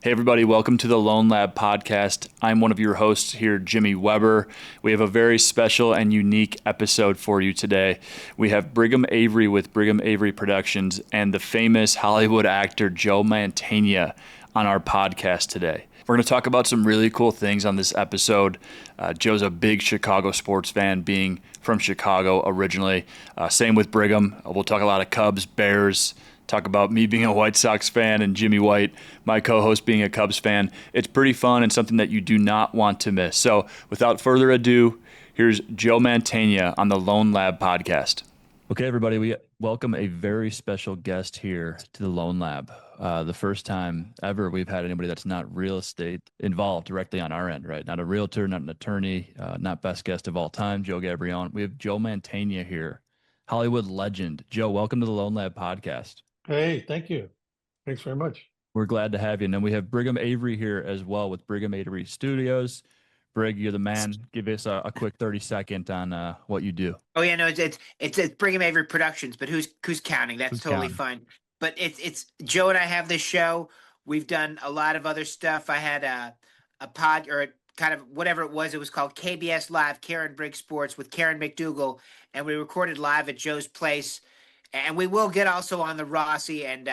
Hey, everybody, welcome to the Lone Lab podcast. I'm one of your hosts here, Jimmy Weber. We have a very special and unique episode for you today. We have Brigham Avery with Brigham Avery Productions and the famous Hollywood actor Joe Mantegna on our podcast today. We're going to talk about some really cool things on this episode. Joe's a big Chicago sports fan, being from Chicago originally. Same with Brigham. We'll talk a lot of Cubs, Bears, talk about me being a White Sox fan and Jimmy White, my co-host, being a Cubs fan. It's pretty fun and something that you do not want to miss. So without further ado, here's Joe Mantegna on the Lone Lab podcast. Okay, everybody, we welcome a very special guest here to the Lone Lab. The first time ever we've had anybody that's not real estate involved directly on our end, right? Not a realtor, not an attorney, not best guest of all time, Joe Gabrione. We have Joe Mantegna here, Hollywood legend. Joe, welcome to the Lone Lab podcast. Hey, thank you. Thanks very much. We're glad to have you. And then we have Brigham Avery here as well with Brigham Avery Studios. Brig, you're the man. Give us a quick 30-second on what you do. Oh yeah, no, it's Brigham Avery Productions, but who's counting? That's totally fine. But it's Joe and I have this show. We've done a lot of other stuff. I had a pod or kind of whatever it was. It was called KBS Live, Karen Briggs Sports with Karen McDougal, and we recorded live at Joe's place. And we will get also on the Rossi and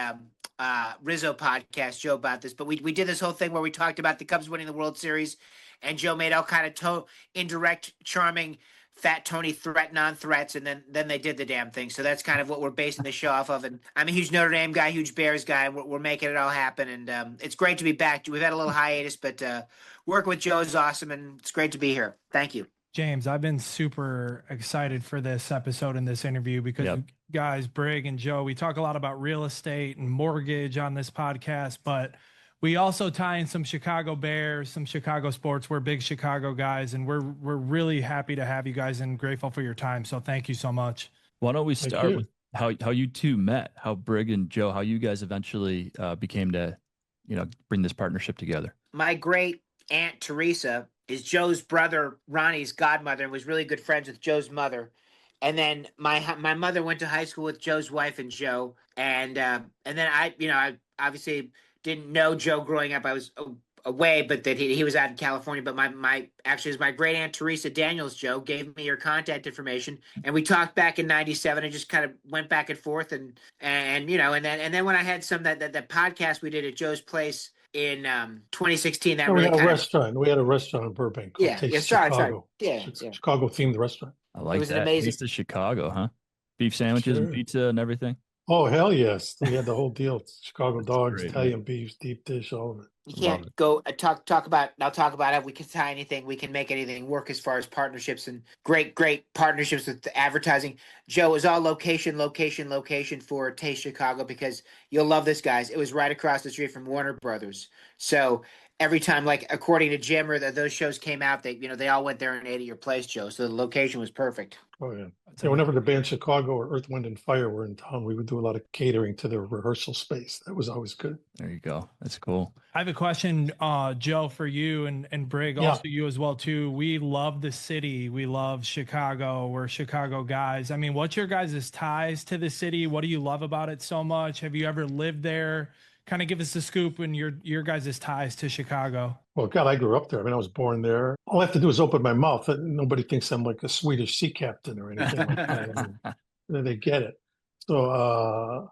Rizzo podcast, Joe, about this. But we did this whole thing where we talked about the Cubs winning the World Series, and Joe made all kind of indirect, charming, fat Tony threat, non-threats, and then they did the damn thing. So that's kind of what we're basing the show off of. And I'm a huge Notre Dame guy, huge Bears guy. We're making it all happen, and it's great to be back. We've had a little hiatus, but working with Joe is awesome, and it's great to be here. Thank you. James, I've been super excited for this episode and this interview because guys, Brig and Joe, we talk a lot about real estate and mortgage on this podcast, but we also tie in some Chicago Bears, some Chicago sports. We're big Chicago guys, and we're really happy to have you guys and grateful for your time. So thank you so much. Why don't we start with how you two met, how Brig and Joe, how you guys eventually became to, bring this partnership together. My great aunt Teresa is Joe's brother Ronnie's godmother and was really good friends with Joe's mother. And then my mother went to high school with Joe's wife and Joe. And then I obviously didn't know Joe growing up. I was away, but that he was out in California. But my great aunt Teresa Daniels, Joe, gave me your contact information, and we talked back in '97 and just kind of went back and forth and then when I had that podcast we did at Joe's place in 2016, we had a restaurant. We had a restaurant in Burbank. Sorry. Chicago themed restaurant. I like it was that. an amazing. Taste of Chicago, huh? Beef sandwiches and pizza and everything. Oh hell yes, we had the whole deal. Chicago dogs, great, Italian beef, deep dish, all of it. You can't go talk about. I'll talk about it. We can tie anything. We can make anything work as far as partnerships and great partnerships with the advertising. Joe, it was all location for Taste Chicago because you'll love this, guys. It was right across the street from Warner Brothers. So every time, like according to Jim, or those shows came out, they all went there and ate at your place, Joe. So the location was perfect. Oh yeah. Whenever the band Chicago or Earth, Wind and Fire were in town, we would do a lot of catering to their rehearsal space. That was always good. There you go. That's cool. I have a question, Joe, for you and Brig, also you as well too. We love the city. We love Chicago. We're Chicago guys. I mean, what's your guys' ties to the city? What do you love about it so much? Have you ever lived there? Kind of give us the scoop and your guys' ties to Chicago. Well, God, I grew up there. I mean, I was born there. All I have to do is open my mouth. Nobody thinks I'm like a Swedish sea captain or anything like that. I mean, they get it. So,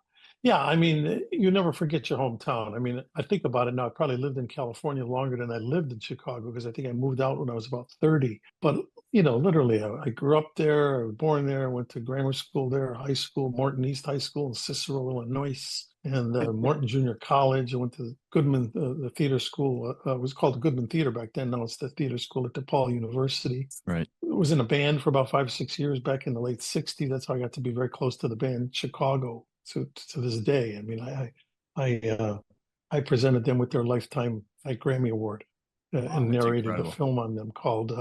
I mean, you never forget your hometown. I mean, I think about it now. I probably lived in California longer than I lived in Chicago because I think I moved out when I was about 30. But, literally, I grew up there. I was born there. I went to grammar school there, high school, Morton East High School in Cicero, Illinois. And Morton Junior College. I went to Goodman, the theater school. It was called the Goodman Theater back then. Now it's the theater school at DePaul University. Right. I was in a band for about 5 or 6 years back in the late '60s. That's how I got to be very close to the band Chicago to this day. I mean, I presented them with their lifetime Grammy Award and narrated a film on them called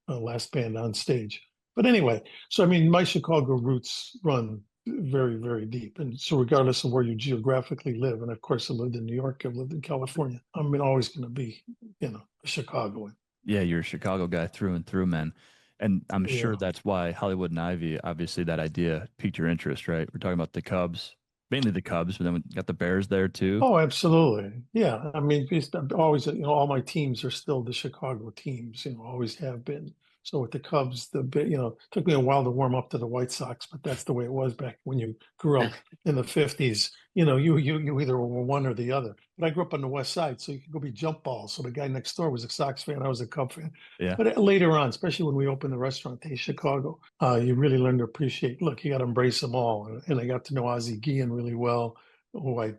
Last Band on Stage. But anyway, so I mean, my Chicago roots run very, very deep. And so regardless of where you geographically live, and of course I lived in New York, I've lived in California, I'm always going to be, a Chicagoan. Yeah, you're a Chicago guy through and through, man. And I'm sure that's why Hollywood and Ivy, obviously that idea piqued your interest, right? We're talking about the Cubs, Mainly the Cubs, but then we got the Bears there too. Oh, absolutely. Yeah. I mean, always, all my teams are still the Chicago teams, always have been. So with the Cubs, it took me a while to warm up to the White Sox, but that's the way it was back when you grew up in the 50s. You either were one or the other. But I grew up on the West Side, so you could go be jump balls. So the guy next door was a Sox fan, I was a Cub fan. Yeah. But later on, especially when we opened the restaurant in Chicago, you really learn to appreciate, look, you got to embrace them all. And I got to know Ozzie Guillen really well, who I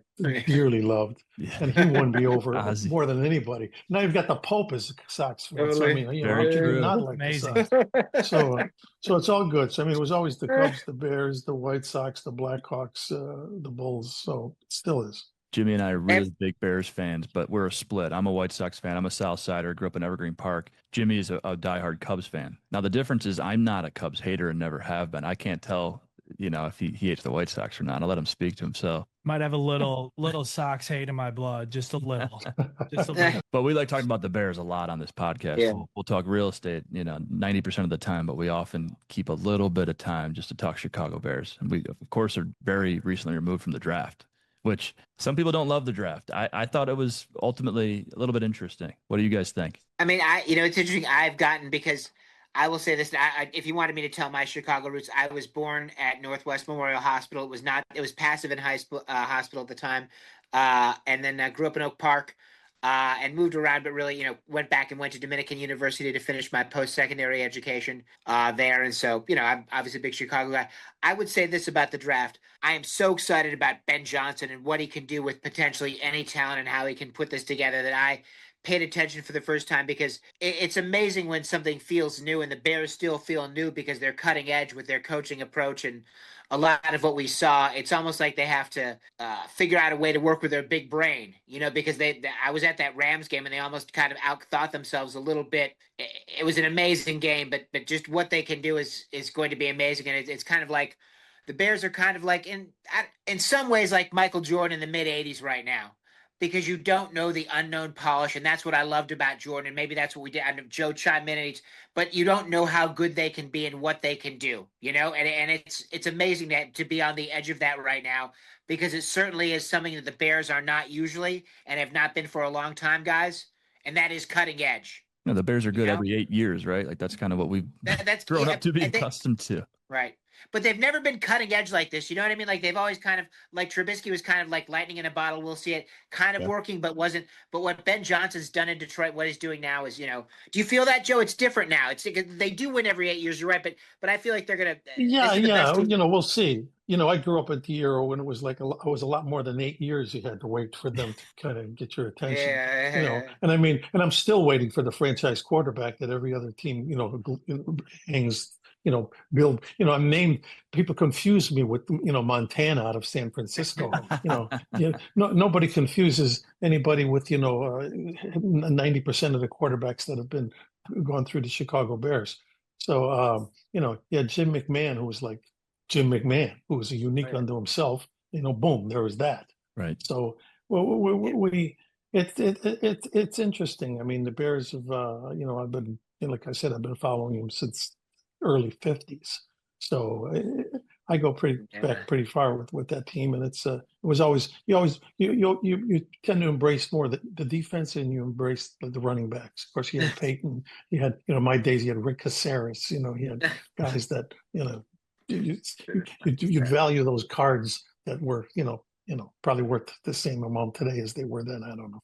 dearly loved, and he won me over Ozzy. more than anybody. Now you've got the Pope as a Sox fan. So I mean, how can you not like the Sox? So it's all good. So I mean, it was always the Cubs, the Bears, the White Sox, the Blackhawks, the Bulls. So it still is. Jimmy and I are really big Bears fans, but we're a split. I'm a White Sox fan. I'm a South Sider. Grew up in Evergreen Park. Jimmy is a diehard Cubs fan. Now the difference is I'm not a Cubs hater and never have been. I can't tell, if he hates the White Sox or not. I'll let him speak to himself. Might have a little Sox hate in my blood, just a little. But we like talking about the Bears a lot on this podcast. Yeah. We'll talk real estate, 90% of the time, but we often keep a little bit of time just to talk Chicago Bears. And we, of course, are very recently removed from the draft, which some people don't love the draft. I thought it was ultimately a little bit interesting. What do you guys think? I mean, it's interesting. I've gotten, because I will say this. If you wanted me to tell my Chicago roots, I was born at Northwest Memorial Hospital. It was Passive and Hospital at the time. And then grew up in Oak Park, and moved around, but really, went back and went to Dominican University to finish my post-secondary education there. And so, I'm obviously a big Chicago guy. I would say this about the draft. I am so excited about Ben Johnson and what he can do with potentially any talent and how he can put this together, that I paid attention for the first time, because it's amazing when something feels new, and the Bears still feel new because they're cutting edge with their coaching approach. And a lot of what we saw, it's almost like they have to figure out a way to work with their big brain, because I was at that Rams game and they almost kind of outthought themselves a little bit. It was an amazing game, but just what they can do is going to be amazing. And it's kind of like the Bears are kind of like in some ways like Michael Jordan in the mid 80s right now, because you don't know the unknown polish. And that's what I loved about Jordan. And maybe that's what we did. I know Joe chimed in, but you don't know how good they can be and what they can do, and it's amazing to be on the edge of that right now, because it certainly is something that the Bears are not usually and have not been for a long time, guys. And that is cutting edge. The Bears are good every 8 years, right? Like that's kind of what we've grown up to be accustomed to. Right. But they've never been cutting edge like this. You know what I mean? Like they've always kind of, like Trubisky was kind of like lightning in a bottle. We'll see it kind of working, but wasn't. But what Ben Johnson's done in Detroit, what he's doing now is, do you feel that, Joe? It's different now. They do win every 8 years. You're right. But I feel like they're going to. Yeah. We'll see. I grew up at the era when it was like it was a lot more than 8 years you had to wait for them to kind of get your attention. Yeah. And I mean, and I'm still waiting for the franchise quarterback that every other team, hangs. Build. I'm named. People confuse me with Montana out of San Francisco. Nobody confuses anybody with 90% of the quarterbacks that have been gone through the Chicago Bears. So Jim McMahon, who was like Jim McMahon, who was a unique unto himself. Boom, there was that. Right. So it's interesting. I mean, the Bears have I've been, like I said, I've been following them since early 50s. So I go back pretty far with that team, and it was always you tend to embrace more the defense, and you embrace the running backs. Of course, you had Peyton, you had my days, you had Rick Caceres, you had guys that you'd value those cards that were probably worth the same amount today as they were then. I don't know.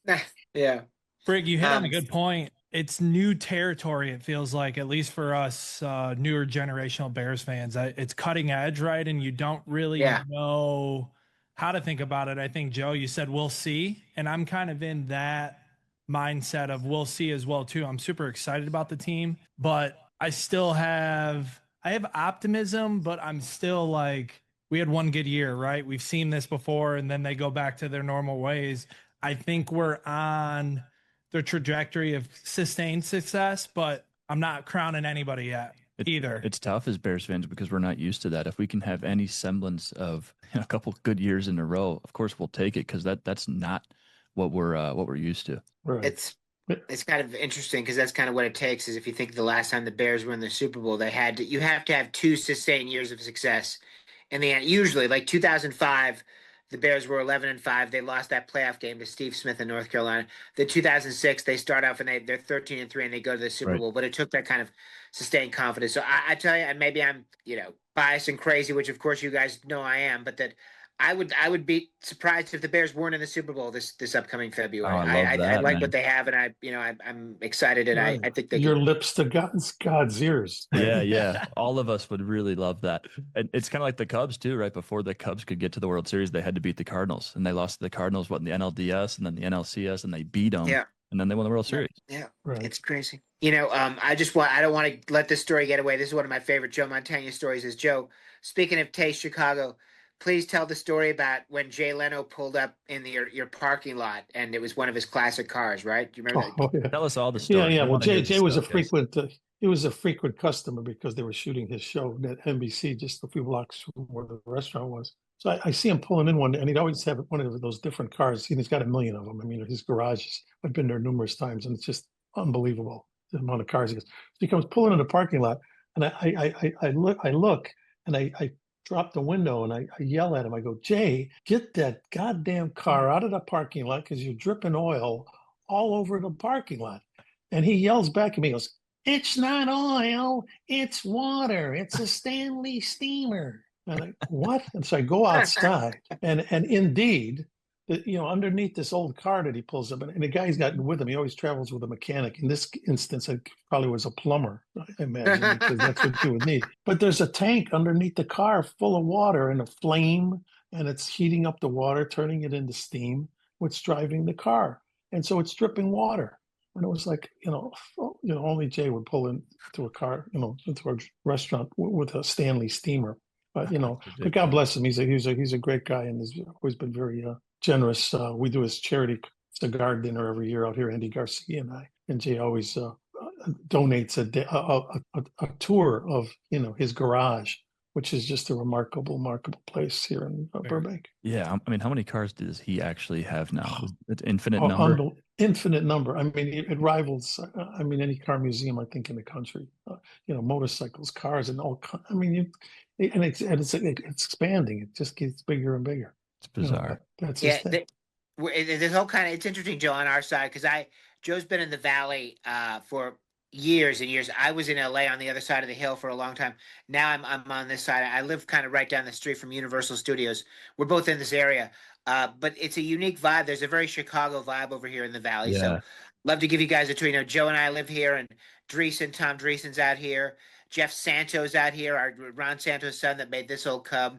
Yeah, Brig, you hit on a good point. It's new territory, it feels like, at least for us newer generational Bears fans. It's cutting edge, right? And you don't really know how to think about it. I think, Joe, you said we'll see. And I'm kind of in that mindset of we'll see as well, too. I'm super excited about the team, but I have optimism, but I'm still like, we had one good year, right? We've seen this before, and then they go back to their normal ways. I think we're on the trajectory of sustained success, but I'm not crowning anybody yet either. It's tough as Bears fans because we're not used to that. If we can have any semblance of a couple good years in a row, of course we'll take it, because that's not what we're used to. Right. It's kind of interesting, because that's kind of what it takes. Is if you think the last time the Bears were in the Super Bowl, you have to have two sustained years of success in the end. Usually, like 2005. the Bears were 11-5. They lost that playoff game to Steve Smith in North Carolina. The 2006, they start off and they're 13-3 and they go to the Super Bowl. But it took that kind of sustained confidence. So I tell you, and maybe I'm biased and crazy, which of course you guys know I am, but that I would be surprised if the Bears weren't in the Super Bowl this upcoming February. Oh, I love that, I like man. what they have, and I'm excited, and I think they your lips to God's ears. Yeah. All of us would really love that. And it's kind of like the Cubs too, right? Before the Cubs could get to the World Series, they had to beat the Cardinals, and they lost to the Cardinals in the NLDS and then the NLCS, and they beat them. Yeah. And then they won the World Series. Yeah, Right. It's crazy. I don't want to let this story get away. This is one of my favorite Joe Mantegna stories. Is Joe, speaking of Taste Chicago, please tell the story about when Jay Leno pulled up in your parking lot, and it was one of his classic cars, right? Do you remember that? Yeah. Tell us all the story. Yeah. Well, Jay was a frequent. He was a frequent customer because they were shooting his show at NBC just a few blocks from where the restaurant was. So I see him pulling in one day, and he'd always have one of those different cars. He's got a million of them. I mean, his garages. I've been there numerous times, and it's just unbelievable the amount of cars he has. So he comes pulling in the parking lot, and I look, and I drop the window, and I yell at him. I go, Jay, get that goddamn car out of the parking lot because you're dripping oil all over the parking lot. And he yells back at me. He goes, it's not oil, it's water. It's a Stanley steamer. And I, what? And so I go outside, and indeed, underneath this old car that he pulls up, and the guy's got with him, he always travels with a mechanic. In this instance, it probably was a plumber, I imagine, because that's what you would need. But there's a tank underneath the car full of water and a flame, and it's heating up the water, turning it into steam, what's driving the car. And so it's dripping water. And it was like, only Jay would pull into a car, into a restaurant with a Stanley steamer. But but God bless him. He's a great guy, and he's always been very generous. We do his charity cigar dinner every year out here, Andy Garcia and I. And Jay always donates a tour of his garage, which is just a remarkable place here in Burbank. Yeah, I mean, how many cars does he actually have now? It's infinite number. Infinite number. I mean, it rivals. Any car museum I think in the country. Motorcycles, cars, and all. I mean, it's expanding. It just gets bigger and bigger. It's bizarre. That's his thing. This whole it's interesting, Joe, on our side, because Joe's been in the Valley for years and years. I was in LA on the other side of the hill for a long time. Now I'm on this side. I live kind of right down the street from Universal Studios. We're both in this area, but it's a unique vibe. There's a very Chicago vibe over here in the Valley. Yeah. So love to give you guys a tour. Joe and I live here, and Tom Dreesen's out here. Jeff Santos out here, Ron Santos' son that made this old Cub.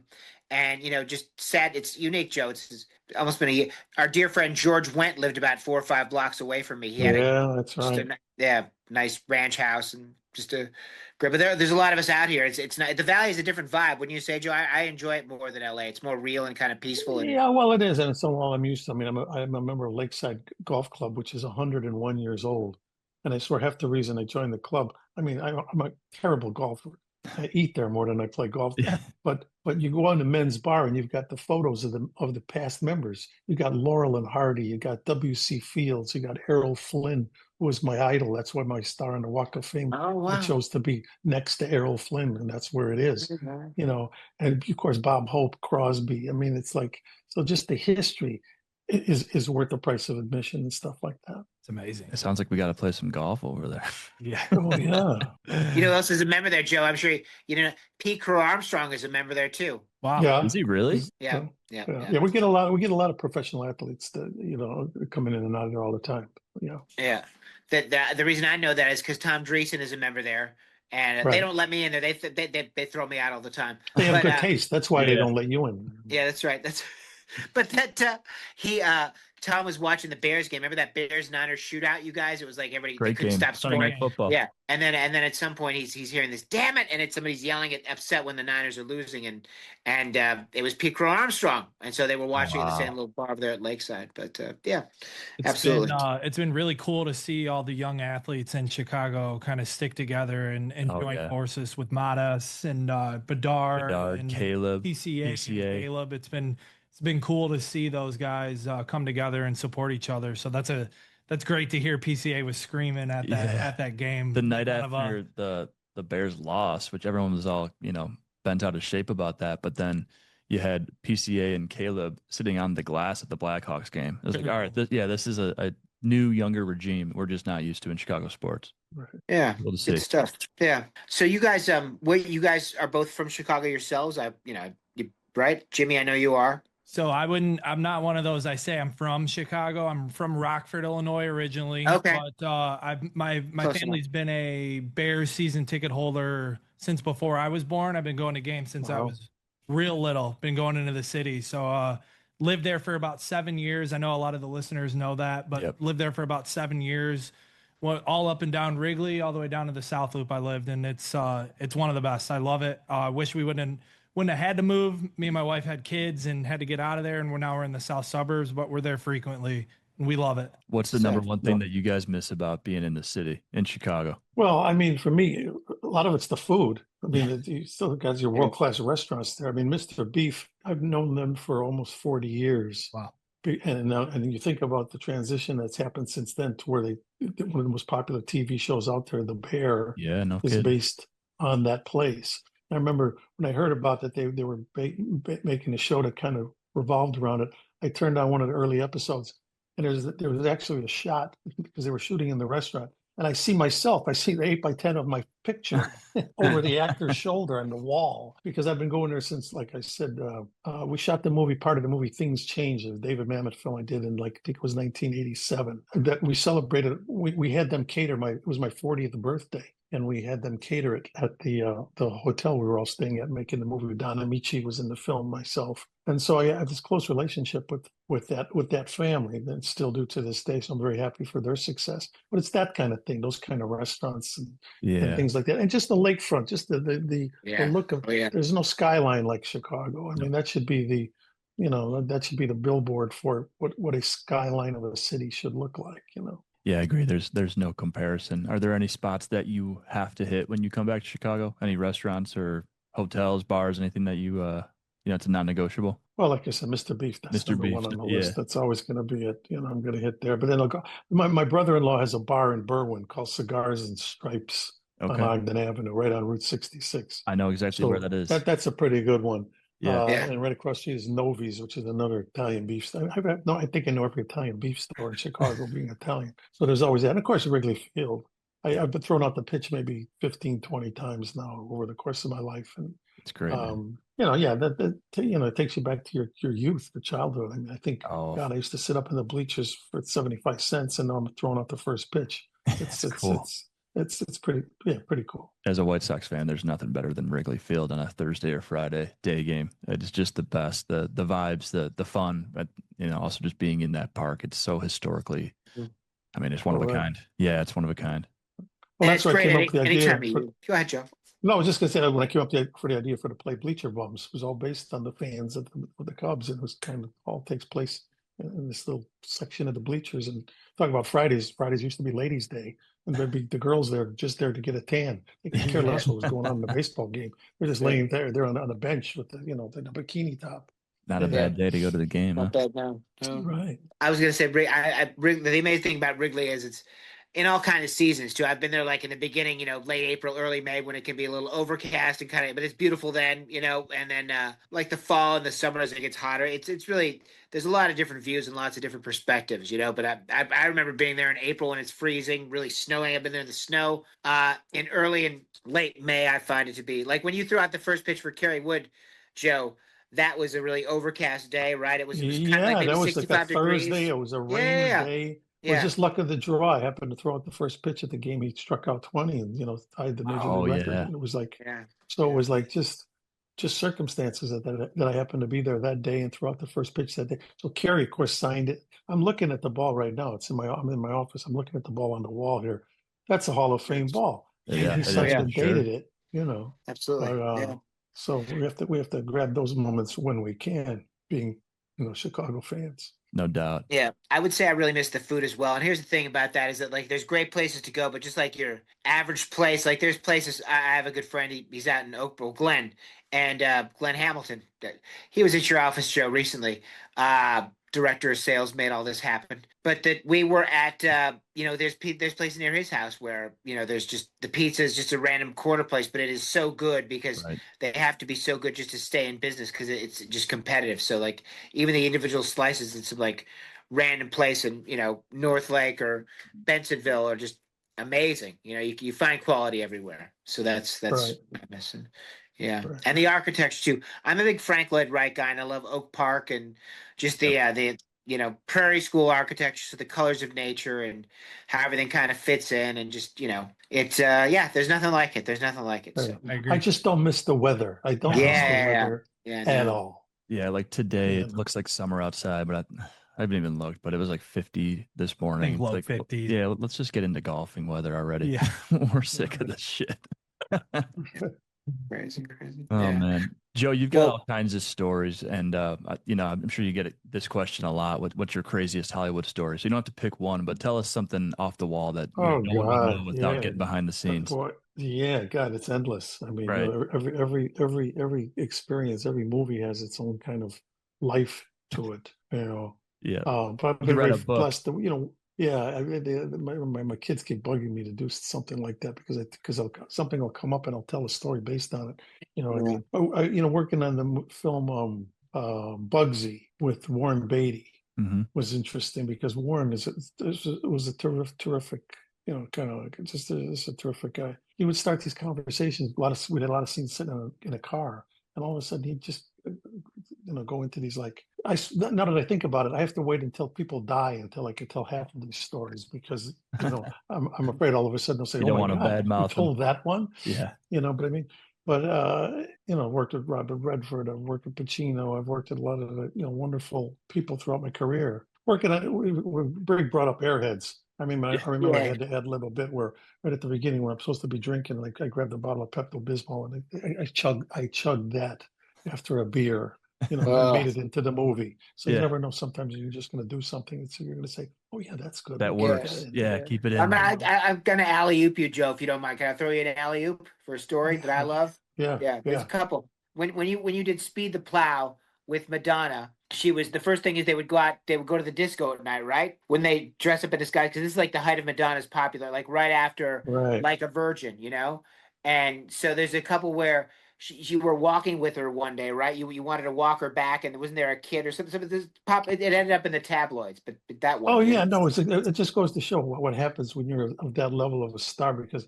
And, just sad. It's unique, Joe. It's almost been a year. Our dear friend George Wendt lived about 4 or 5 blocks away from me. He had that's right. Nice ranch house and just a great. But there's a lot of us out here. It's not, the Valley is a different vibe. Wouldn't you say, Joe? I enjoy it more than LA. It's more real and kind of peaceful. Yeah, well, it is, and it's all I'm used to. I mean, I'm a member of Lakeside Golf Club, which is 101 years old, and I swear half the reason I joined the club. I mean, I'm a terrible golfer. I eat there more than I play golf. Yeah. But you go on the men's bar and you've got the photos of the past members. You got Laurel and Hardy, you got W.C. Fields, you got Errol Flynn, who was my idol. That's why my star on the Walk of Fame. Oh, wow. I chose to be next to Errol Flynn, and that's where it is. Mm-hmm. And of course Bob Hope, Crosby. I mean, it's like, so just the history is worth the price of admission and stuff like that. It's amazing. It sounds like we got to play some golf over there. Yeah. Oh, yeah. Who else is a member there, Joe? I'm sure Pete Crow Armstrong is a member there too. Wow. Yeah. Is he really? Yeah. We get a lot of professional athletes that coming in and out of there all the time. Yeah. Yeah. The reason I know that is because Tom Dreesen is a member there, and right. They don't let me in there. They throw me out all the time. They have good taste. That's why they don't let you in. Yeah, that's right. But Tom was watching the Bears game. Remember that Bears-Niners shootout, you guys? It was like everybody couldn't stop Sunday Night Football. Yeah, and then at some point he's hearing this, damn it, and somebody's yelling at upset when the Niners are losing, and it was Pete Crow Armstrong, and so they were watching at the same little bar over there at Lakeside. But absolutely, it's been really cool to see all the young athletes in Chicago kind of stick together and join forces with Matas and Bedard and Caleb, PCA. And Caleb. It's been cool to see those guys come together and support each other. So that's great to hear. PCA was screaming at that game the night after the Bears lost, which everyone was all bent out of shape about that. But then you had PCA and Caleb sitting on the glass at the Blackhawks game. It was like, all right, this is a new, younger regime we're just not used to in Chicago sports. Right. Yeah, Cool to good see. stuff. Yeah. So you guys, you guys are both from Chicago yourselves. Right, Jimmy? I know you are. So I'm not one of those. I say I'm from Chicago. I'm from Rockford, Illinois originally. Okay. But my Close family's been a Bears season ticket holder since before I was born. I've been going to games since I Wow. was real little, been going into the city. So lived there for about 7 years. I know a lot of the listeners know that, but Yep. lived there for about 7 years. Went all up and down Wrigley, all the way down to the South Loop I lived, and it's one of the best. I love it. I wish we wouldn't have had to move. Me and my wife had kids and had to get out of there, and we're in the south suburbs, but we're there frequently, and we love it. What's the number one thing that you guys miss about being in the city in Chicago? Well, I mean, for me, a lot of it's the food. I mean, you still got your world-class restaurants there. I mean, Mr. Beef, I've known them for almost 40 years. Wow. And you think about the transition that's happened since then to where one of the most popular TV shows out there, The Bear, Yeah, no is kidding. based on that place. I remember when I heard about that they were making a show that kind of revolved around it. I turned on one of the early episodes, and there was actually a shot because they were shooting in the restaurant, and I see myself. I see the 8x10 of my picture over the actor's shoulder on the wall because I've been going there since, like I said, we shot part of the movie Things Change, a David Mamet film I did in I think it was 1987. That we celebrated. We had them cater it was my 40th birthday. And we had them cater it at the hotel we were all staying at, making the movie. Don Amici was in the film, myself, and so I have this close relationship with that family, and still do to this day. So I'm very happy for their success. But it's that kind of thing, those kind of restaurants and things like that, and just the lakefront, just the look of. There's no skyline like Chicago. I mean, that should be the billboard for what a skyline of a city should look like. Yeah, I agree. There's no comparison. Are there any spots that you have to hit when you come back to Chicago? Any restaurants or hotels, bars, anything that it's a non-negotiable? Well, like I said, Mr. Beef, that's Mr. number Beef, one on the yeah. list. That's always going to be it. I'm going to hit there. But then I'll go. My brother-in-law has a bar in Berwyn called Cigars and Stripes on Ogden Avenue, right on Route 66. I know exactly where that is. That's a pretty good one. Yeah. And right across the street is Novi's, which is another Italian beef store. I think I know every Italian beef store in Chicago, being Italian. So there's always that. And of course, Wrigley Field. I've been thrown out the pitch maybe 15, 20 times now over the course of my life. And it's great. It takes you back to your youth, your childhood. I mean, I think, God, I used to sit up in the bleachers for 75 cents, and now I'm throwing out the first pitch. It's cool. It's pretty cool. As a White Sox fan, there's nothing better than Wrigley Field on a Thursday or Friday day game. It's just the best. The vibes, the fun, but also just being in that park. It's so historically. I mean, it's one of a kind. Yeah, it's one of a kind. Well, that's why I came up with the idea. Go ahead, Joe. No, I was just going to say that when I came up for the idea for the play Bleacher Bums, it was all based on the fans of the Cubs. It was kind of all takes place in this little section of the bleachers. And talking about Fridays used to be Ladies' Day, and there'd be the girls there just there to get a tan. They could care less what was going on in the baseball game. They're just laying there. They're on a bench with the bikini top. Not a bad day to go to the game. Not bad, no. Right. I was going to say, the amazing thing about Wrigley is it's in all kinds of seasons too. I've been there like in the beginning, late April, early May, when it can be a little overcast and but it's beautiful then, and then like the fall and the summer as it gets hotter. It's really, there's a lot of different views and lots of different perspectives, but I remember being there in April when it's freezing, really snowing. I've been there in the snow. In early and late May, I find it to be like when you threw out the first pitch for Kerry Wood, Joe. That was a really overcast day, right? It was kind of like maybe that was 65 like that degrees. Thursday. It was a rainy day. It was just luck of the draw. I happened to throw out the first pitch at the game. He struck out 20 and, tied the major league record. And it was like, so it was like just circumstances that I happened to be there that day and throw out the first pitch that day. So Kerry, of course, signed it. I'm looking at the ball right now. I'm in my office. I'm looking at the ball on the wall here. That's a Hall of Fame ball. Yeah, he signed and dated it, Absolutely. But, so we have to grab those moments when we can, being Chicago fans. No doubt. Yeah, I would say I really miss the food as well. And here's the thing about that is that like there's great places to go, but just like your average place, like there's places. I have a good friend. He's out in Oakville, Glenn, and Glenn Hamilton. He was at your office, Joe, recently. director of sales made all this happen. But that we were at, there's places near his house where, there's just the pizza is just a random quarter place, but it is so good because they have to be so good just to stay in business because it's just competitive. So like even the individual slices, it's like random place in, North Lake or Bensonville are just amazing. You find quality everywhere. So that's Right. what I'm missing. Yeah. Right. And the architecture too. I'm a big Frank Lloyd Wright guy and I love Oak Park and just the prairie school architecture, so the colors of nature and how everything kind of fits in and just, it's there's nothing like it. There's nothing like it. So I agree. I just don't miss the weather. I don't miss the weather at all. Yeah, like today it looks like summer outside, but I haven't even looked, but it was like 50 this morning. Low like 50s. Yeah, let's just get into golfing weather already. Yeah. We're sick of this shit. Crazy. Oh man, Joe, you've got all kinds of stories, and I'm sure you get this question a lot. What's your craziest Hollywood story? So you don't have to pick one, but tell us something off the wall that no one would know without getting behind the scenes. Boy, God, it's endless. I mean, Right. every experience, every movie has its own kind of life to it. Yeah. But I've been very blessed. My kids keep bugging me to do something like that because something will come up and I'll tell a story based on it. I mean, working on the film Bugsy with Warren Beatty was interesting because Warren was a terrific, kind of like just a terrific guy. He would start these conversations. We had a lot of scenes sitting in a car, and all of a sudden he'd just go into these now that I think about it, I have to wait until people die until I can tell half of these stories because I'm afraid all of a sudden they'll say, you "Oh don't my want God, a bad you told that one." Yeah. But I mean, worked with Robert Redford, I've worked with Pacino, I've worked with a lot of wonderful people throughout my career. Working on Brig brought up Airheads. I mean, I remember I had to add a little bit where right at the beginning where I'm supposed to be drinking, like I grabbed a bottle of Pepto-Bismol and I chugged that after a beer. I made it into the movie. So you never know. Sometimes you're just going to do something and so you're going to say, "Oh yeah, that's good. That works." Keep it in. I'm going to alley-oop you, Joe, if you don't mind. Can I throw you an alley-oop for a story that I love? Yeah. There's a couple. When you did Speed the Plow with Madonna, she was the first thing is they would go to the disco at night, right? When they dress up in disguise, because this is like the height of Madonna's popular, like right after Like a Virgin, And so there's a couple where you were walking with her one day, right? You wanted to walk her back, and wasn't there a kid or something? It ended up in the tabloids, but that one. Oh yeah, no, it just goes to show what happens when you're of that level of a star. Because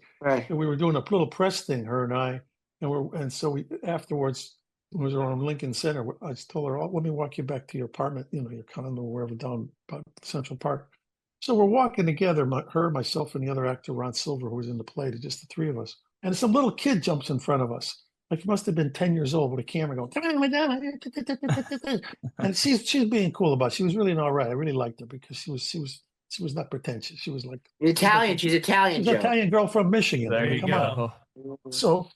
we were doing a little press thing, her and I, and so we afterwards it was around Lincoln Center. I just told her, "Oh, let me walk you back to your apartment, your condo, wherever down by Central Park." So we're walking together, myself, and the other actor, Ron Silver, who was in the play, just the three of us. And some little kid jumps in front of us. Like he must have been 10 years old with a camera going, "Come on, Madonna." And she's being cool about it. She was really all right. I really liked her because she was not pretentious. She was like Italian. She's Italian. She's an Italian girl from Michigan. There you go. So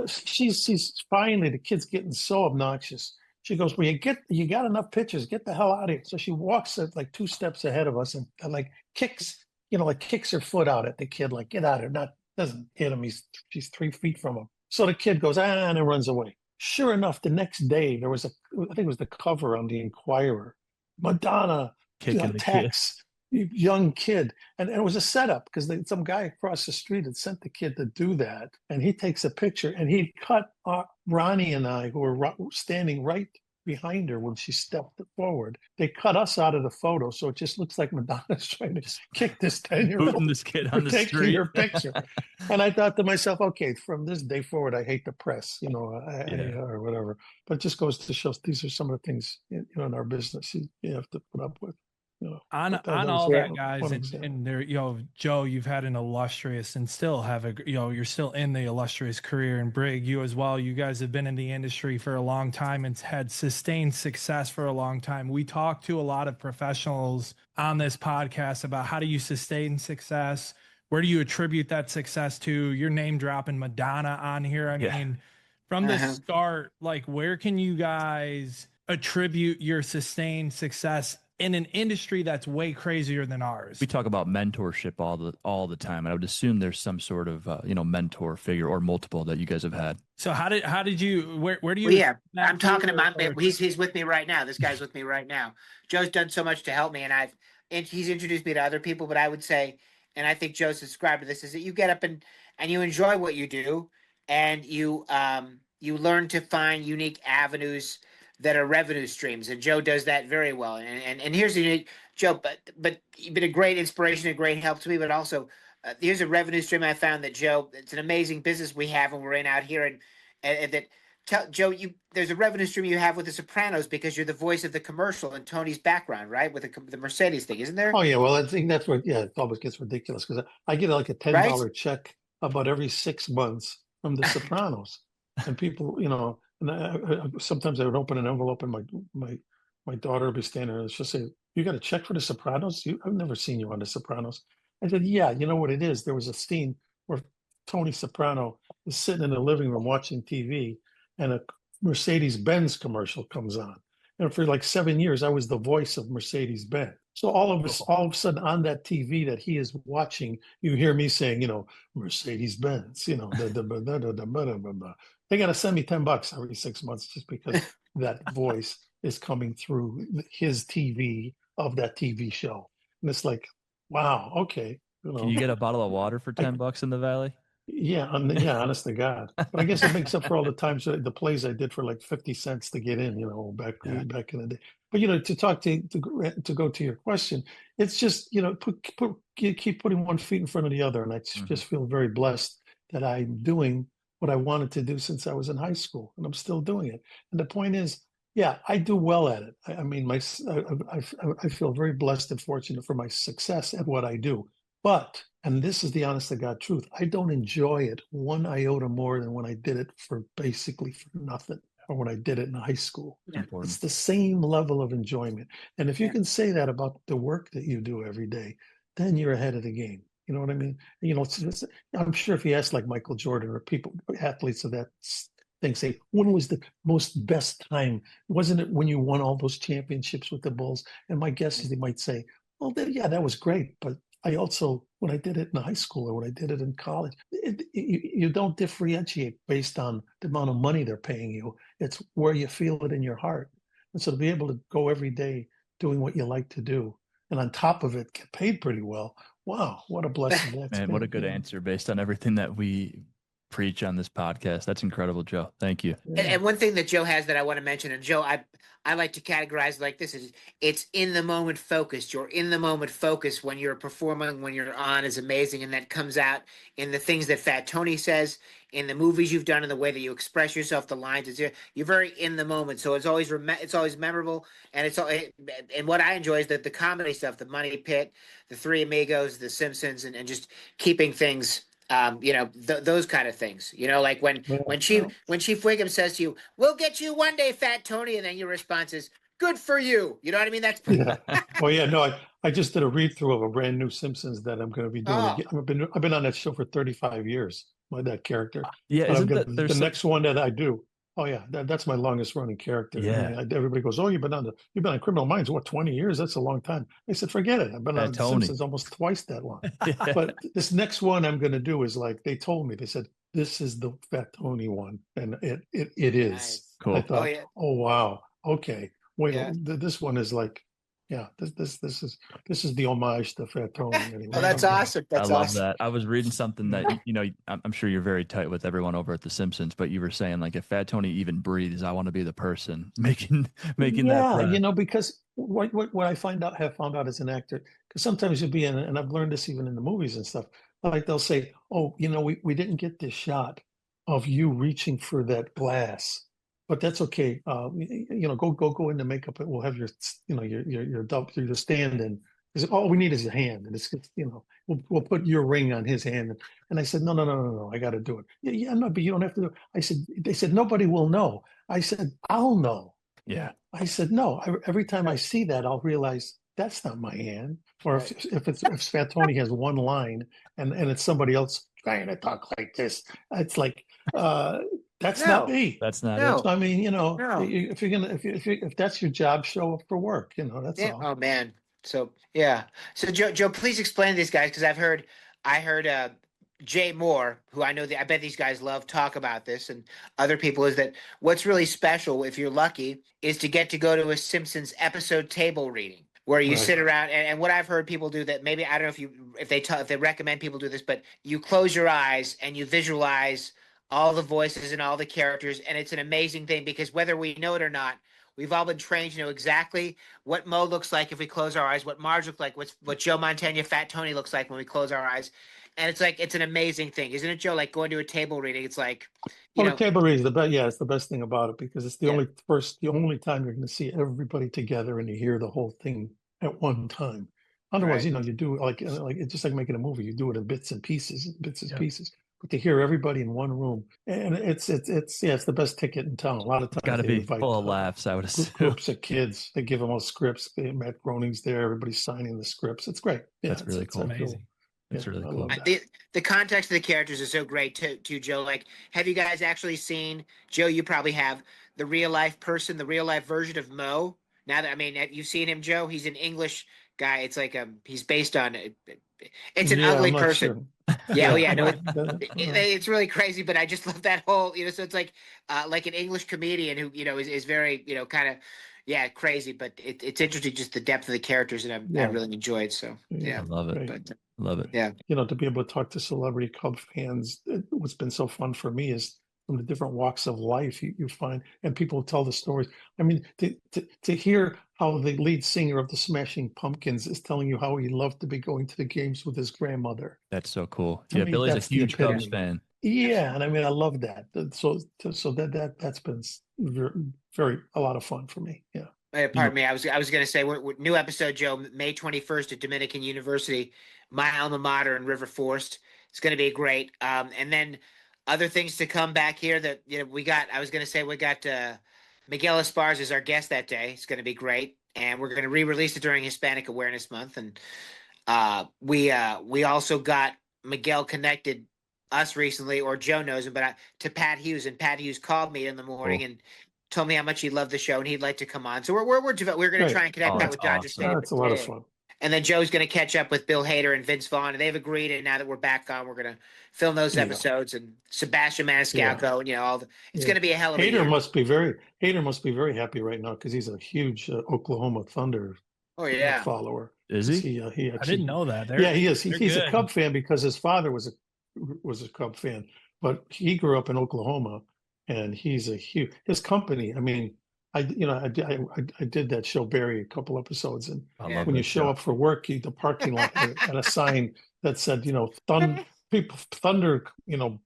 she's finally, the kid's getting so obnoxious. She goes, "Well, you got enough pictures. Get the hell out of here." So she walks like 2 steps ahead of us and like kicks her foot out at the kid, like, "Get out of here." Doesn't hit him. She's 3 feet from him. So the kid goes, and it runs away. Sure enough, the next day there was I think it was the cover on the Inquirer. Madonna attacks young kid, and it was a setup because some guy across the street had sent the kid to do that, and he takes a picture and he cut Ronnie and I, who were standing right behind her when she stepped forward. They cut us out of the photo, so it just looks like Madonna's trying to kick this 10-year-old this kid on the street. Your picture. And I thought to myself, okay, from this day forward, I hate the press, or whatever. But it just goes to show these are some of the things in our business you have to put up with. On all that, guys, and there, Joe, you've had an illustrious and still have you're still in the illustrious career, and Brig, you as well. You guys have been in the industry for a long time and had sustained success for a long time. We talk to a lot of professionals on this podcast about how do you sustain success? Where do you attribute that success to? Your name dropping Madonna on here. I mean, from the start, like, where can you guys attribute your sustained success in an industry that's way crazier than ours. We talk about mentorship all the time, and I would assume there's some sort of mentor figure or multiple that you guys have had. So how did you where do you? Well, yeah, I'm talking about. He's with me right now. This guy's with me right now. Joe's done so much to help me, and he's introduced me to other people. But I would say, and I think Joe subscribed to this, is that you get up and you enjoy what you do, and you learn to find unique avenues that are revenue streams, and Joe does that very well. And here's the unique Joe, but you've been a great inspiration, a great help to me, but also. Here's a revenue stream I found that Joe. It's an amazing business we have, and we're in out here, and that Joe, there's a revenue stream you have with The Sopranos because you're the voice of the commercial in Tony's background, right? With the Mercedes thing, isn't there? Oh yeah, well I think that's what. Yeah, it always gets ridiculous because I get like a $10 check about every 6 months from The Sopranos, and people, and sometimes I would open an envelope and my daughter would be standing there and she'll say, "You got a check for The Sopranos? I've never seen you on The Sopranos." I said, "Yeah, you know what it is? There was a scene where Tony Soprano is sitting in the living room watching TV, and a Mercedes-Benz commercial comes on. And for like 7 years, I was the voice of Mercedes-Benz. So all of a sudden on that TV that he is watching, you hear me saying, Mercedes-Benz, they got to send me $10 every 6 months just because that voice is coming through his TV of that TV show. And it's like, wow, okay. Can you get a bottle of water for $10 in the Valley? Yeah, honest to God. But I guess it makes up for all the times the plays I did for like 50 cents to get in, back in the day. But to go to your question, it's just keep putting one feet in front of the other, and I just feel very blessed that I'm doing what I wanted to do since I was in high school, and I'm still doing it. And the point is, yeah, I do well at it. I mean, I feel very blessed and fortunate for my success at what I do. But, and this is the honest to God truth, I don't enjoy it one iota more than when I did it for nothing, or when I did it in high school. It's the same level of enjoyment. And if you can say that about the work that you do every day, then you're ahead of the game. You know what I mean? I'm sure if you ask like Michael Jordan or athletes of that thing, say, when was the most best time? Wasn't it when you won all those championships with the Bulls? And my guess is they might say, well, yeah, that was great, but I also, when I did it in high school or when I did it in college, you don't differentiate based on the amount of money they're paying you. It's where you feel it in your heart. And so to be able to go every day doing what you like to do, and on top of it, get paid pretty well. Wow, what a blessing that's Man, been. what a good answer based on everything that we preach on this podcast. That's incredible, Joe. Thank you. And one thing that Joe has that I want to mention, and Joe, I like to categorize like this: it's in the moment focused. You're in the moment focused when you're performing, when you're on is amazing, and that comes out in the things that Fat Tony says, in the movies you've done, in the way that you express yourself, the lines. You're very in the moment, so it's always memorable, and and what I enjoy is the comedy stuff, the Money Pit, the Three Amigos, the Simpsons, and just keeping things. Those kind of things, like when Chief Wiggum says to you, "We'll get you one day, Fat Tony," and then your response is, "Good for you." You know what I mean? That's yeah. Oh yeah, no, I just did a read through of a brand new Simpsons that I'm going to be doing again. I've been on that show for 35 years with that character. Yeah, the next one that I do. Oh yeah, that's my longest running character. Yeah, everybody goes, "Oh, you've been on Criminal Minds? What, 20 years? That's a long time." I said, "Forget it. I've been on The Simpsons almost twice that long." Yeah. But this next one I'm going to do is like they told me. They said this is the Fat Tony one, and it is. Nice. Cool. I thought, yeah. Oh wow, okay. Wait, this one is like, yeah, this is the homage to Fat Tony. Anyway. Oh, that's awesome. I love that. I was reading something that I'm sure you're very tight with everyone over at The Simpsons, but you were saying like if Fat Tony even breathes, I want to be the person making that. Yeah, because what I have found out as an actor, because sometimes you'll be in, and I've learned this even in the movies and stuff. Like they'll say, "Oh, we didn't get this shot of you reaching for that glass." But that's okay. Go into makeup, and we'll have your stand-in. All we need is a hand, and it's we'll put your ring on his hand. And I said, no, I got to do it. Yeah, no, but you don't have to do it. They said nobody will know. I said, I'll know. Yeah. I said, no. Every time I see that, I'll realize that's not my hand. Or if Fat Tony has one line and it's somebody else trying to talk like this, it's like. That's No. not me. That's not No. it. So, I mean, No. if you're gonna if that's your job, show up for work. That's Yeah. all. Oh man. So yeah. So Joe, please explain to these guys because I heard Jay Moore, who I know that I bet these guys love talk about this, and other people is that what's really special, if you're lucky, is to get to go to a Simpsons episode table reading where you Right. sit around and what I've heard people do that maybe I don't know if they recommend people do this, but you close your eyes and you visualize all the voices and all the characters, and it's an amazing thing because whether we know it or not, we've all been trained to know exactly what Mo looks like if we close our eyes, what Marge looks like, what Joe Mantegna, Fat Tony looks like when we close our eyes. And it's like it's an amazing thing, isn't it, Joe? Like going to a table reading, it's like, Well, the table read is the best. Yeah, it's the best thing about it because it's the Yeah. only time you're going to see everybody together and you hear the whole thing at one time. Otherwise, Right. you do like it's just like making a movie. You do it in bits and pieces, Yeah. But to hear everybody in one room, and it's the best ticket in town. A lot of It's times got to they be invite full of laughs, I would assume. groups of kids. They give them all scripts. Matt Groening's there. Everybody's signing the scripts. It's great. Yeah, That's really cool. Amazing. That's really I cool. love that. The context of the characters is so great too, Joe. Like, have you guys actually seen Joe? You probably have the real life person, the real life version of Mo. Now that I mean, have you seen him, Joe? He's an English guy. It's like he's based on. It's an Yeah, ugly I'm not person. sure. Yeah, oh yeah, no, That- it's really crazy, but I just love that whole, so it's like an English comedian who, is very, kind of, yeah, crazy, but it's interesting just the depth of the characters, and I Yeah. really enjoyed. So I yeah, love it. Great. but Love it. yeah, to be able to talk to celebrity Cub fans, what's been so fun for me is from the different walks of life you find, and people tell the stories. I mean, to hear how the lead singer of the Smashing Pumpkins is telling you how he loved to be going to the games with his grandmother. That's so cool. To Yeah, me, Billy's a that's the huge Cubs epitome. fan. Yeah, and I mean, I love that. So that's been very a lot of fun for me. Yeah. pardon me, I was going to say we're new episode, Joe, May 21st at Dominican University, my alma mater in River Forest. It's going to be great. And then other things to come back here that we got. I was going to say we got Miguel Esparza as our guest that day. It's going to be great, and we're going to re-release it during Hispanic Awareness Month. And we also got Miguel connected us recently, or Joe knows him, but to Pat Hughes, and Pat Hughes called me in the morning and told me how much he loved the show and he'd like to come on. So we're going to try and connect that with Dodger Stadium. That's a lot of fun. And then Joe's going to catch up with Bill Hader and Vince Vaughn, and they've agreed. And now that we're back on, we're going to film those episodes. And Sebastian Maniscalco, and all the. It's going to be a hell of a year. Hader must be very happy right now because he's a huge Oklahoma Thunder follower. Is he? He I didn't know that. He is. He's a Cub fan because his father was a Cub fan, but he grew up in Oklahoma, and he's his company. I mean, I did that show Barry a couple episodes, and when you show up for work, the parking lot had a sign that said, Thunder,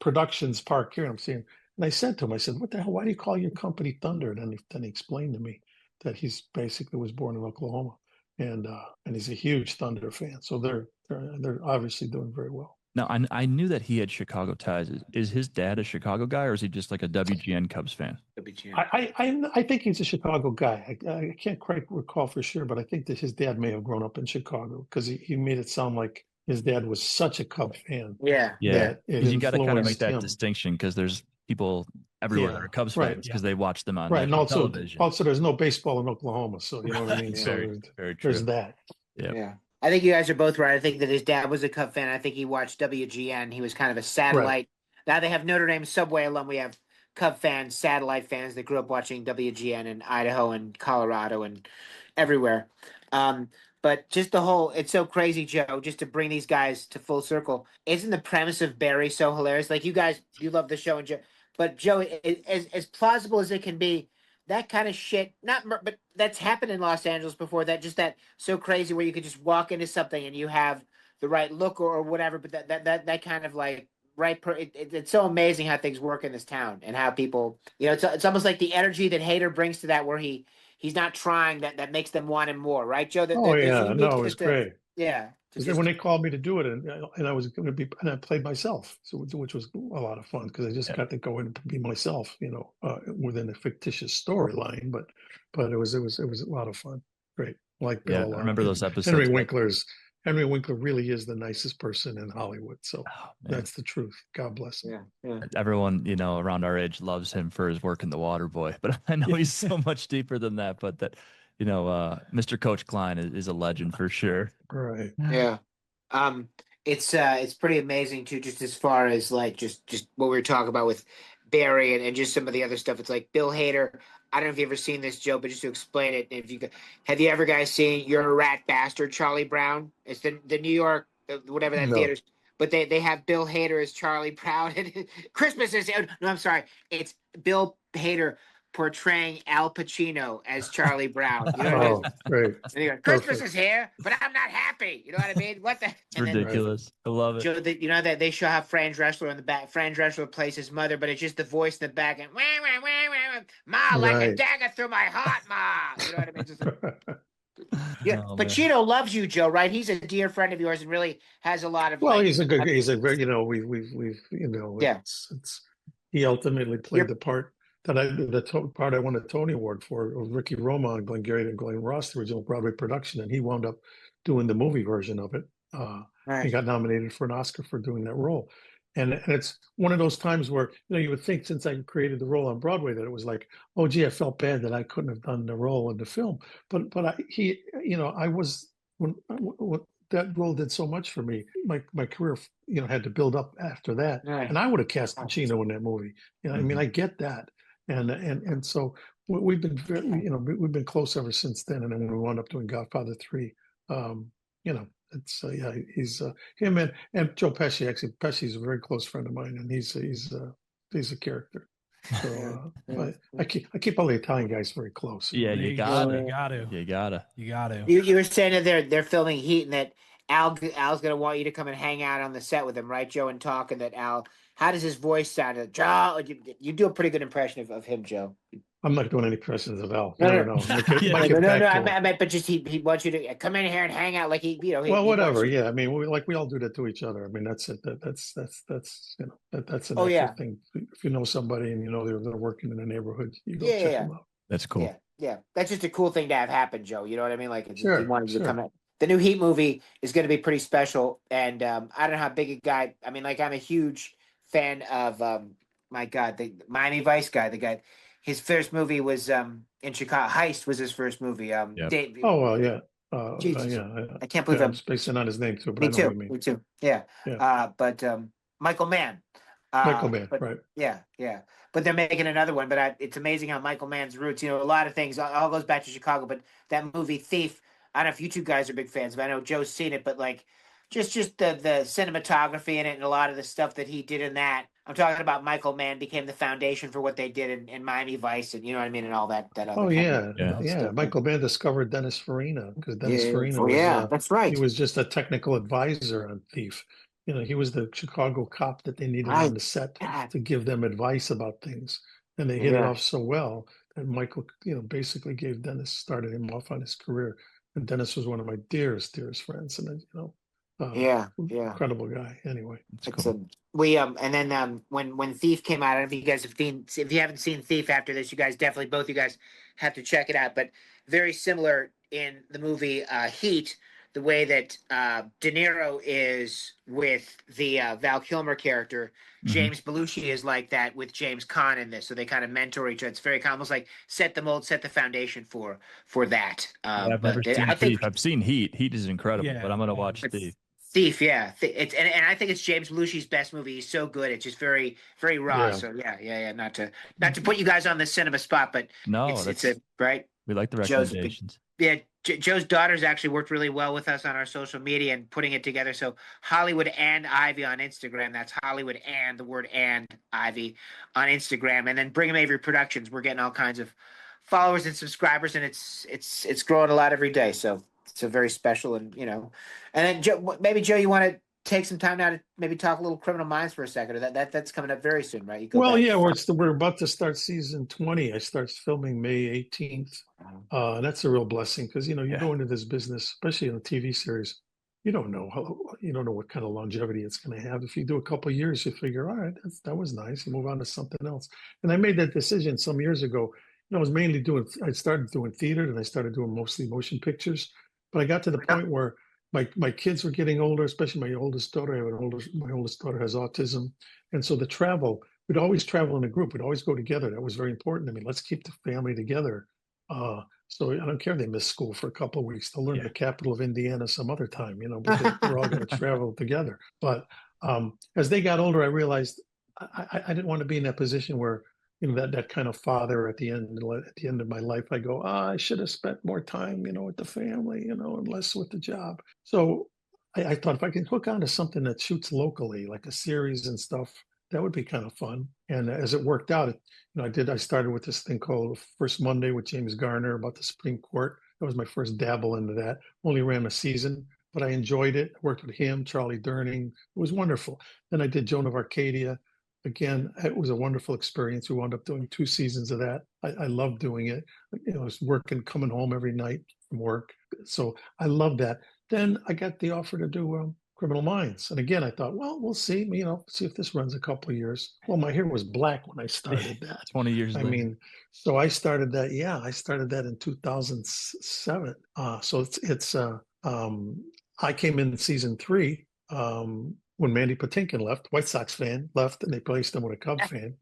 Productions Park here. I'm saying, and I said to him, I said, "What the hell? Why do you call your company Thunder?" And then he explained to me that he's basically was born in Oklahoma, and he's a huge Thunder fan. So they're obviously doing very well. Now, I knew that he had Chicago ties. Is his dad a Chicago guy, or is he just like a WGN Cubs fan? I think he's a Chicago guy. I can't quite recall for sure, but I think that his dad may have grown up in Chicago because he made it sound like his dad was such a Cub fan. Yeah. Because you got to kind of make that him. distinction because there's people everywhere that are Cubs fans because they watch them on and also television. Also, there's no baseball in Oklahoma, so you know what I mean. Very, So very true. there's that. Yeah. I think you guys are both right. I think that his dad was a Cub fan. I think he watched WGN. He was kind of a satellite. Right. Now they have Notre Dame Subway alum. We have Cub fans, satellite fans that grew up watching WGN in Idaho and Colorado and everywhere. But just it's so crazy, Joe, just to bring these guys to full circle. Isn't the premise of Barry so hilarious? Like you guys, you love the show, and Joe, but Joe, as plausible as it can be, that kind of shit, but that's happened in Los Angeles before. That so crazy where you could just walk into something and you have the right look or whatever. But that kind of like it's so amazing how things work in this town and how people, it's almost like the energy that Hader brings to that where he's not trying that makes them want him more, right, Joe? It was great. Yeah. When they called me to do it, and I was going to be, and I played myself, which was a lot of fun because I just got to go in and be myself, within a fictitious storyline. But it was a lot of fun. Great, like Bill. I remember those episodes. Henry Winkler's Henry Winkler really is the nicest person in Hollywood. So that's the truth. God bless him. Yeah. Everyone, around our age loves him for his work in The Water Boy, but I know he's so much deeper than that. But that, Mr. Coach Klein is a legend for sure. Right. Yeah. It's pretty amazing too, just as far as like just what we were talking about with Barry and just some of the other stuff. It's like Bill Hader. I don't know if you've ever seen this, Joe, but just to explain it, have you ever guys seen You're a Rat Bastard, Charlie Brown? It's the New York whatever that No. theater's, but they have Bill Hader as Charlie Brown. Christmas is no, I'm sorry, it's Bill Hader portraying Al Pacino as Charlie Brown. You know what I mean? Oh, great. And you go, Christmas Perfect. is here, but I'm not happy. You know what I mean? What the? It's ridiculous. I love it. Joe, you know that they show how Fran Drescher in the back. Fran Drescher plays his mother, but it's just the voice in the back and wah, wah, wah, wah, wah. Ma, like a Right. dagger through my heart, Ma. You know what I mean? Just, yeah, Oh, man. Pacino loves you, Joe. Right? He's a dear friend of yours and really has a lot of. Well, like, he's a very, we've, Yeah. it's he ultimately played the part that part I won a Tony Award for was Ricky Roma and Glengarry and Glenn Ross, the original Broadway production, and he wound up doing the movie version of it. He got nominated for an Oscar for doing that role. And it's one of those times where, you would think since I created the role on Broadway that it was like, oh, gee, I felt bad that I couldn't have done the role in the film. But I was, when that role did so much for me. My career, had to build up after that, Right. and I would have cast Pacino in that movie. I mean, I get that, and so we've been we've been close ever since then. And then when we wound up doing Godfather 3, it's he's him and Joe Pesci. Actually, Pesci's a very close friend of mine, and he's a character. So I keep all the Italian guys very close. Yeah, you gotta. You gotta. You were saying that they're filming Heat and that Al's gonna want you to come and hang out on the set with him, right, Joe? And talk, and that Al, how does his voice sound? Joe, you do a pretty good impression of him, Joe. I'm not doing any impressions of Al. No. No. No. I meant, but just he wants you to come in here and hang out, like well, whatever. Yeah, I mean, we all do that to each other. I mean, that's it. That's a natural thing. If you know somebody and they're working in the neighborhood, you go check them out. That's cool. Yeah. That's just a cool thing to have happen, Joe. You know what I mean? Like, Sure, he wanted you to come out. The new Heat movie is going to be pretty special, and I don't know how big a guy. I mean, like, I'm a huge fan of my God, the Miami Vice guy. The guy, his first movie was in Chicago. Heist was his first movie. Dave, oh well, yeah. Jesus. I can't believe I'm spacing on his name too. But Me I know too. what you mean. Me too. Yeah. But Michael Mann. Michael Mann, right? Yeah. But they're making another one. But it's amazing how Michael Mann's roots. A lot of things all goes back to Chicago. But that movie Thief. I don't know if you two guys are big fans, but I know Joe's seen it. But like, just the cinematography in it and a lot of the stuff that he did in that. I'm talking about Michael Mann became the foundation for what they did in Miami Vice, and you know what I mean, and all that. Oh yeah. Michael Mann discovered Dennis Farina because Dennis Farina was that's right. He was just a technical advisor on Thief. He was the Chicago cop that they needed on the set to give them advice about things, and they hit it off so well that Michael, basically started him off on his career. And Dennis was one of my dearest friends, and incredible guy. Anyway, and then when Thief came out, I don't know if you guys if you haven't seen Thief after this, you guys definitely, both you guys, have to check it out. But very similar in the movie Heat, the way that De Niro is with the Val Kilmer character. James Belushi is like that with James Caan in this, so they kind of mentor each other. It's very almost like set the mold, set the foundation for that. I've never seen Thief. I've seen Heat. Heat is incredible, but I'm gonna watch Thief. Thief, yeah. It's and I think it's James Belushi's best movie. He's so good. It's just very, very raw. Yeah. So yeah. Not to put you guys on the cinema spot, but it's a right. We like the recommendations. Joe's daughter's actually worked really well with us on our social media and putting it together. So Hollywood and Ivy on Instagram. That's Hollywood and the word and Ivy on Instagram. And then Brigham Avery Productions. We're getting all kinds of followers and subscribers, and it's growing a lot every day. So it's a very special, and and then Joe, you want to take some time now to maybe talk a little Criminal Minds for a second, or that's coming up very soon, right? We're about to start season 20. I start filming May 18th. That's a real blessing because you go into this business, especially in a TV series, you don't know what kind of longevity it's going to have. If you do a couple of years, you figure, all right, that was nice, you move on to something else. And I made that decision some years ago. I was mainly I started doing theater, and I started doing mostly motion pictures. But I got to the point where my kids were getting older, especially my oldest daughter. My oldest daughter has autism, and so the travel, we'd always travel in a group. We'd always go together. That was very important to me. Let's keep the family together. So I don't care if they miss school for a couple of weeks. They'll learn the capital of Indiana some other time, but they're all going to travel together. But as they got older, I realized I didn't want to be in that position where, that kind of father at the end of my life, I go, I should have spent more time, with the family, and less with the job. So I thought if I can hook on to something that shoots locally, like a series and stuff, that would be kind of fun. And as it worked out, I started with this thing called First Monday with James Garner about the Supreme Court. That was my first dabble into that. Only ran a season, but I enjoyed it. I worked with him, Charlie Durning. It was wonderful. Then I did Joan of Arcadia. Again, it was a wonderful experience. We wound up doing 2 seasons of that. I loved doing it. I was working, coming home every night from work. So I loved that. Then I got the offer to do Criminal Minds. And again, I thought, well, we'll see, see if this runs a couple of years. Well, my hair was black when I started that. 20 years later. So I started that. Yeah, I started that in 2007. So I came in season 3 when Mandy Patinkin left, White Sox fan left, and they replaced him with a Cub fan.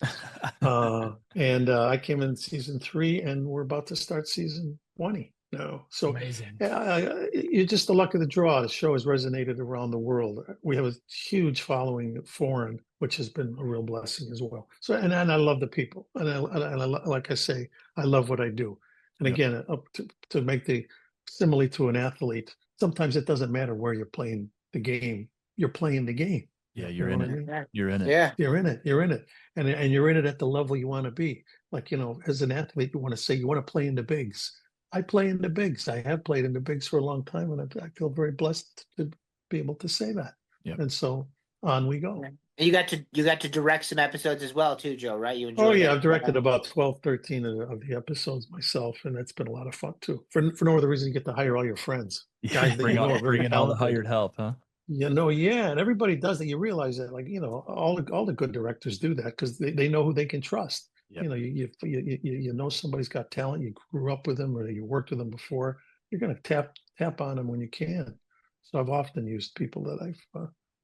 And I came in season 3, and we're about to start season 20 now. So amazing. You're just the luck of the draw. The show has resonated around the world. We have a huge following foreign, which has been a real blessing as well. So, and I love the people, and I like I say, I love what I do. And again, to make the simile to an athlete, sometimes it doesn't matter where you're playing the game. You're playing the game. Yeah, you're in it. You're in it. Yeah, you're in it. You're in it, and you're in it at the level you want to be. Like, as an athlete, you want to say you want to play in the bigs. I play in the bigs. I have played in the bigs for a long time, and I feel very blessed to be able to say that. Yep. And so on we go. And you got to direct some episodes as well too, Joe, right? You enjoyed Oh yeah, that? I've directed about 12, 13 of the episodes myself, and that's been a lot of fun too. For no other reason, you get to hire all your friends, guys that bring are very in all the talented. hired help, huh? And everybody does that. You realize that, like, all the good directors do that because they know who they can trust. Yep. You know somebody's got talent. You grew up with them or you worked with them before. You're going to tap on them when you can. So I've often used people that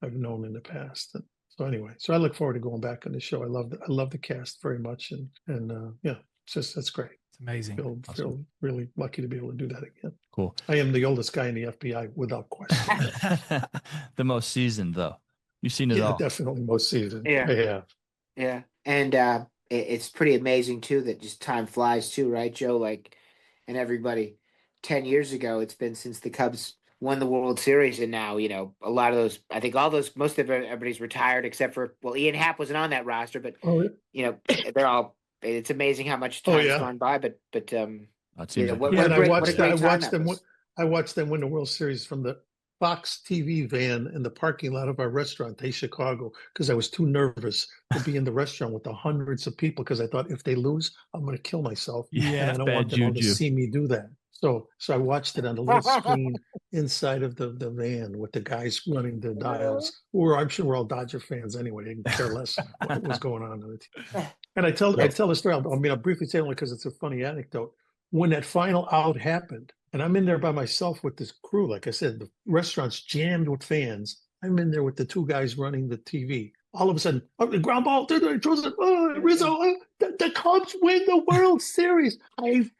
I've known in the past. And so anyway, so I look forward to going back on the show. I love the cast very much, and that's great. It's amazing. Feel really lucky to be able to do that again. Cool. I am the oldest guy in the FBI without question. The most seasoned, though. You've seen it all. Definitely most seasoned. Yeah. I have. Yeah, and it's pretty amazing too that just time flies too, right, Joe? Like, and everybody, 10 years ago, it's been since the Cubs won the World Series, and now a lot of those, I think most of everybody's retired except for Ian Happ wasn't on that roster, but they're all. It's amazing how much time's gone by, but I watched them win the World Series from the Fox TV van in the parking lot of our restaurant, Hey Chicago, because I was too nervous to be in the restaurant with the hundreds of people because I thought if they lose, I'm going to kill myself. Yeah, and I don't want them all to see me do that. So I watched it on the little screen inside of the van with the guys running the dials. I'm sure we're all Dodger fans anyway. They can care less what was going on the team. And I tell the story. I'll briefly say only because it's a funny anecdote. When that final out happened, and I'm in there by myself with this crew, like I said, the restaurant's jammed with fans. I'm in there with the 2 guys running the TV. All of a sudden, the ground ball, Rizzo, the Cubs win the World Series. I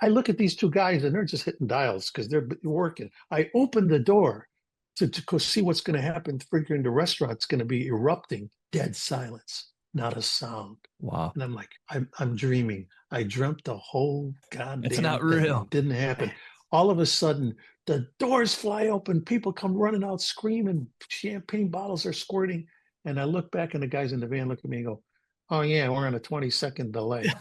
look at these 2 guys, and they're just hitting dials because they're working. I open the door to go see what's going to happen, figuring the restaurant's going to be erupting. Dead silence. Not a sound. Wow. And I'm like, I'm dreaming. I dreamt the whole goddamn It's not thing. real. It didn't happen. All of a sudden, the doors fly open. People come running out screaming. Champagne bottles are squirting. And I look back, and the guys in the van look at me and go, oh, yeah, we're on a 20-second delay.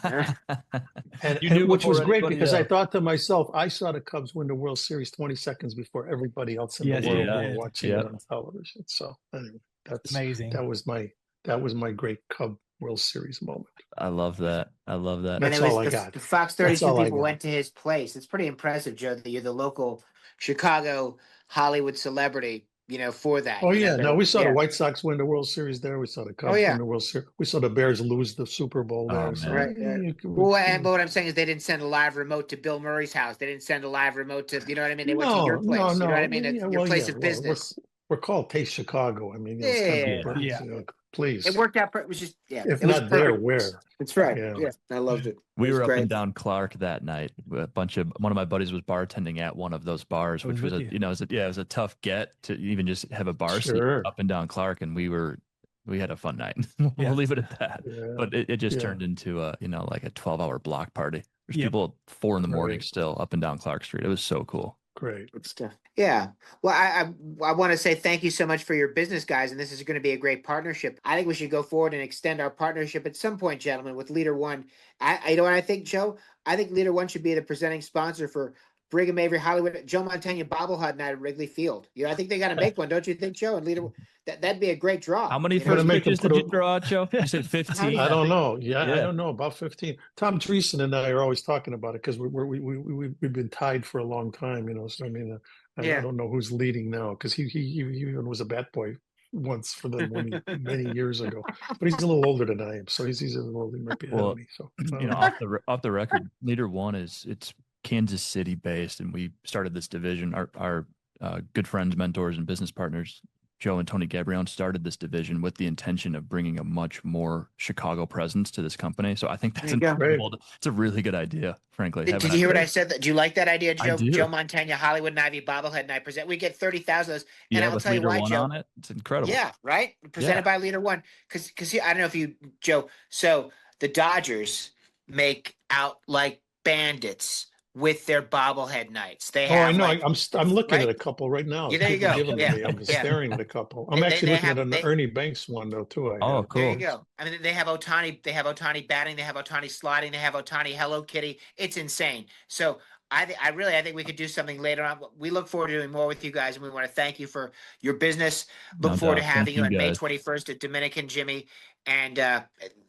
Which was great because I thought to myself, I saw the Cubs win the World Series 20 seconds before everybody else in the world were watching it on television. So anyway, that's amazing. That was my great Cub World Series moment. I love that. That's all I got. The Fox 32 people went to his place. It's pretty impressive, Joe, that you're the local Chicago Hollywood celebrity for that. Oh yeah, no, we saw yeah. the White Sox win the World Series there. We saw the Cubs yeah. win the World Series. We saw the Bears lose the Super Bowl there. Oh, So, Right. Well, but what I'm saying is they didn't send a live remote to Bill Murray's house. They didn't send a live remote to, you know what I mean? They went to your place. You know what I mean? It's your place of business. We're called Taste Chicago. I mean, it's Yeah. kind of Yeah. please. It worked out. It was just, If it was not there, perfect. where? That's right. Yeah. Yeah. I loved it. We It was were up great. and down Clark that night. One of my buddies was bartending at one of those bars, which was it was a tough get to even just have a bar seat up and down Clark, and we had a fun night. We'll leave it at that. Yeah. But it just turned into like a 12-hour block party. There's people at 4 a.m. still up and down Clark Street. It was so cool. Great. Good stuff. Yeah. Well, I want to say thank you so much for your business, guys, and this is going to be a great partnership. I think we should go forward and extend our partnership at some point, gentlemen, with Leader One. You know what I think, Joe? I think Leader One should be the presenting sponsor for Brigham Avery Hollywood Joe Mantegna bobblehead night at Wrigley Field. I think they got to make one, don't you think, Joe? And Leader that'd be a great draw. How many first pitches did you throw out, Joe? You said 15. I don't know. Yeah, I don't know, about 15. Tom Dreesen and I are always talking about it because we've been tied for a long time. So I mean, I don't know who's leading now because he even was a bat boy once for them many years ago. But he's a little older than I am, so he's a little he might be ahead of me. So off the record, Leader One it's Kansas City based, and we started this division. Our good friends, mentors, and business partners, Joe and Tony Gabrione, started this division with the intention of bringing a much more Chicago presence to this company. So I think that's incredible. It's a really good idea, frankly. Did you hear what I said? Do you like that idea, Joe? I do. Joe Mantegna, Hollywood and Ivy bobblehead night present. We get 30,000 of those. And Yeah, I'll with tell you Leader why, One Joe. on it. It's incredible. Yeah, right? Presented by Leader One. Because I don't know if you, Joe, so the Dodgers make out like bandits with their bobblehead nights. They have I know. I'm looking at a couple right now. Yeah, there you go. I'm staring at a couple. I'm actually looking at an Ernie Banks one though too. Cool. There you go. I mean, they have Ohtani. They have Ohtani batting. They have Ohtani sliding. They have Ohtani Hello Kitty. It's insane. So I think we could do something later on. We look forward to doing more with you guys, and we want to thank you for your business. Look forward to having you on May 21st at Dominican Jimmy. And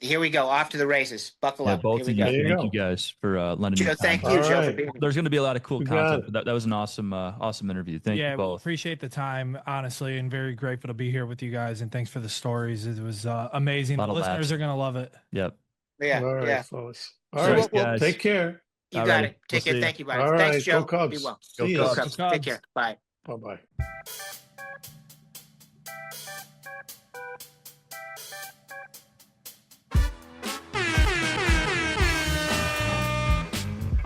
here we go, off to the races. Buckle up. Both of you. Thank you guys for lending me time. Thank you, Joe, for being here. There's going to be a lot of cool content. That was an awesome interview. Thank you both. Appreciate the time, honestly, and very grateful to be here with you guys. And thanks for the stories. It was amazing. The listeners are going to love it. Yep. Yeah. All right, fellas. All right, guys. Take care. You got it. Take care. Thank you, buddy. All Thanks, right, Joe. go Cubs. Be well. Go Cubs. Take care. Bye. Bye-bye.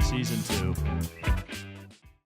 Season 2.